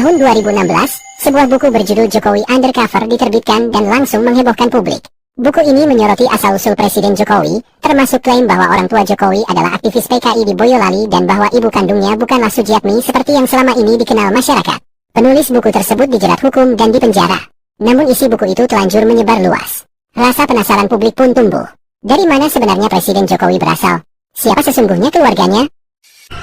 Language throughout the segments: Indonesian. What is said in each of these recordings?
Tahun 2016, sebuah buku berjudul Jokowi Undercover diterbitkan dan langsung menghebohkan publik. Buku ini menyoroti asal-usul Presiden Jokowi, termasuk klaim bahwa orang tua Jokowi adalah aktivis PKI di Boyolali dan bahwa ibu kandungnya bukanlah Sujiatmi seperti yang selama ini dikenal masyarakat. Penulis buku tersebut dijerat hukum dan dipenjara. Namun isi buku itu telanjur menyebar luas. Rasa penasaran publik pun tumbuh. Dari mana sebenarnya Presiden Jokowi berasal? Siapa sesungguhnya keluarganya?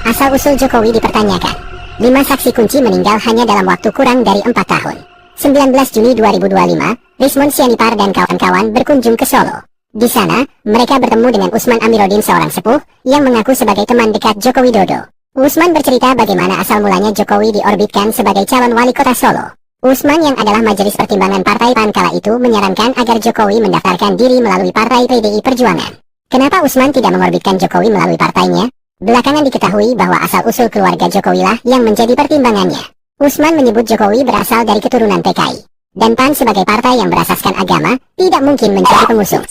Asal-usul Jokowi dipertanyakan. 5 saksi kunci meninggal hanya dalam waktu kurang dari 4 tahun. 19 Juni 2025, Rismond Sianipar dan kawan-kawan berkunjung ke Solo. Di sana, mereka bertemu dengan Usman Amiruddin, seorang sepuh yang mengaku sebagai teman dekat Joko Widodo. Usman bercerita bagaimana asal mulanya Jokowi diorbitkan sebagai calon wali kota Solo. Usman yang adalah majelis pertimbangan partai PAN kala itu menyarankan agar Jokowi mendaftarkan diri melalui partai PDI Perjuangan. Kenapa Usman tidak mengorbitkan Jokowi melalui partainya? Belakangan diketahui bahwa asal-usul keluarga Jokowi lah yang menjadi pertimbangannya. Usman menyebut Jokowi berasal dari keturunan PKI. Dan PAN sebagai partai yang berasaskan agama, tidak mungkin menjadi pengusung.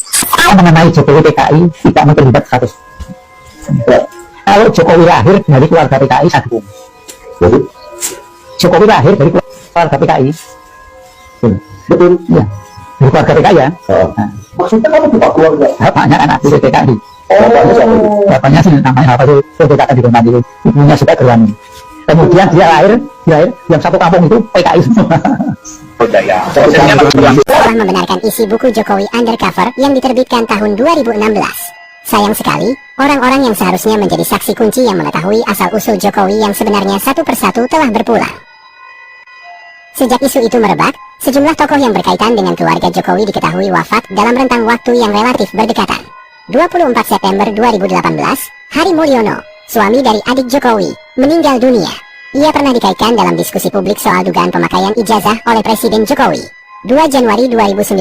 Mengenai Jokowi PKI tidak terlibat status. Kalau Jokowi lahir dari keluarga PKI, saya dukung. Jadi, Jokowi lahir dari keluarga PKI. Betul. Ya. Dari keluarga PKI ya. Nah. Maksudnya kamu bukan keluarga? Bapaknya anak dari PKI. Bapaknya sih namanya apa tuh? PKI di rumah itu. Ibunya suka Gerwani. Kemudian dia lahir yang satu kampung itu PKI semua. Setelah membenarkan isi buku Jokowi Undercover yang diterbitkan tahun 2016. Sayang sekali, orang-orang yang seharusnya menjadi saksi kunci yang mengetahui asal-usul Jokowi yang sebenarnya satu persatu telah berpulang. Sejak isu itu merebak, sejumlah tokoh yang berkaitan dengan keluarga Jokowi diketahui wafat dalam rentang waktu yang relatif berdekatan. 24 September 2018, Hari Mulyono, suami dari adik Jokowi, meninggal dunia. Ia pernah dikaitkan dalam diskusi publik soal dugaan pemakaian ijazah oleh Presiden Jokowi. 2 Januari 2019,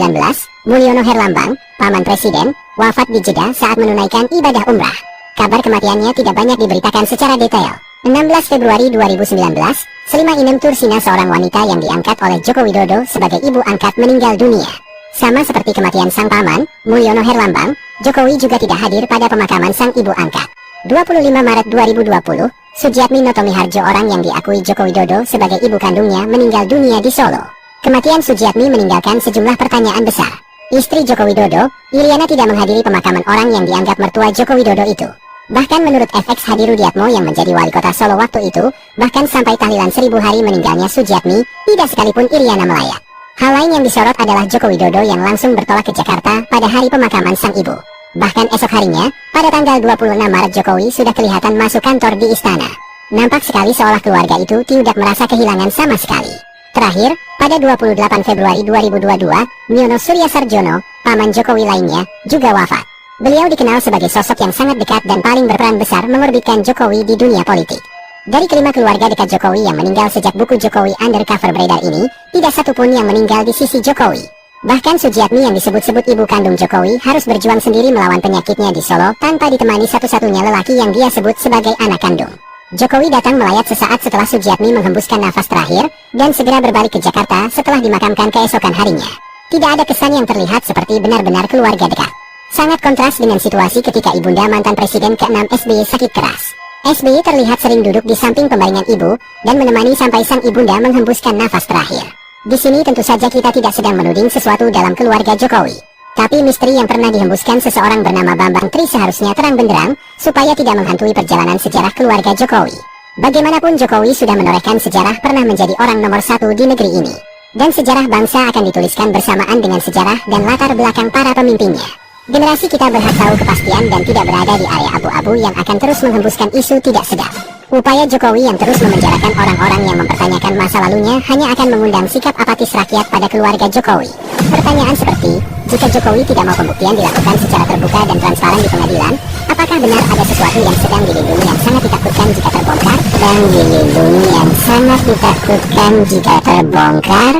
Mulyono Herlambang, paman Presiden, wafat di Jeddah saat menunaikan ibadah umrah. Kabar kematiannya tidak banyak diberitakan secara detail. 16 Februari 2019, Slima Inem Tursina, seorang wanita yang diangkat oleh Joko Widodo sebagai ibu angkat, meninggal dunia. Sama seperti kematian sang paman, Mulyono Herlambang, Jokowi juga tidak hadir pada pemakaman sang ibu angkat. 25 Maret 2020, Sujiatmi Notomiharjo, orang yang diakui Joko Widodo sebagai ibu kandungnya, meninggal dunia di Solo. Kematian Sujiatmi meninggalkan sejumlah pertanyaan besar. Istri Joko Widodo, Iliana, tidak menghadiri pemakaman orang yang dianggap mertua Joko Widodo itu. Bahkan menurut FX Hadi Rudiatmo yang menjadi wali kota Solo waktu itu, bahkan sampai tahlilan 1000 hari meninggalnya Sujiatmi, tidak sekalipun Iliana melayat. Hal lain yang disorot adalah Joko Widodo yang langsung bertolak ke Jakarta pada hari pemakaman sang ibu. Bahkan esok harinya, pada tanggal 26 Maret, Jokowi sudah kelihatan masuk kantor di istana. Nampak sekali seolah keluarga itu tidak merasa kehilangan sama sekali. Terakhir, pada 28 Februari 2022, Nyono Surya Sarjono, paman Jokowi lainnya, juga wafat. Beliau dikenal sebagai sosok yang sangat dekat dan paling berperan besar mengorbitkan Jokowi di dunia politik. Dari kelima keluarga dekat Jokowi yang meninggal sejak buku Jokowi Undercover beredar ini, tidak satupun yang meninggal di sisi Jokowi. Bahkan Sujiatmi yang disebut-sebut ibu kandung Jokowi harus berjuang sendiri melawan penyakitnya di Solo tanpa ditemani satu-satunya lelaki yang dia sebut sebagai anak kandung. Jokowi datang melayat sesaat setelah Sujiatmi menghembuskan nafas terakhir dan segera berbalik ke Jakarta setelah dimakamkan keesokan harinya. Tidak ada kesan yang terlihat seperti benar-benar keluarga dekat. Sangat kontras dengan situasi ketika ibunda mantan Presiden ke-6 SBY sakit keras. SBY terlihat sering duduk di samping pembaringan ibu dan menemani sampai sang ibunda menghembuskan nafas terakhir. Di sini tentu saja kita tidak sedang menuding sesuatu dalam keluarga Jokowi. Tapi misteri yang pernah dihembuskan seseorang bernama Bambang Tri seharusnya terang benderang supaya tidak menghantui perjalanan sejarah keluarga Jokowi. Bagaimanapun Jokowi sudah menorehkan sejarah pernah menjadi orang nomor 1 di negeri ini. Dan sejarah bangsa akan dituliskan bersamaan dengan sejarah dan latar belakang para pemimpinnya. Generasi kita berhak tahu kepastian dan tidak berada di area abu-abu yang akan terus menghembuskan isu tidak sedap. Upaya Jokowi yang terus memenjarakan orang-orang yang mempertanyakan masa lalunya hanya akan mengundang sikap apatis rakyat pada keluarga Jokowi. Pertanyaan seperti, jika Jokowi tidak mau pembuktian dilakukan secara terbuka dan transparan di pengadilan, apakah benar ada sesuatu yang sedang dilindungi yang sangat ditakutkan jika terbongkar? Sedang dilindungi yang sangat ditakutkan jika terbongkar?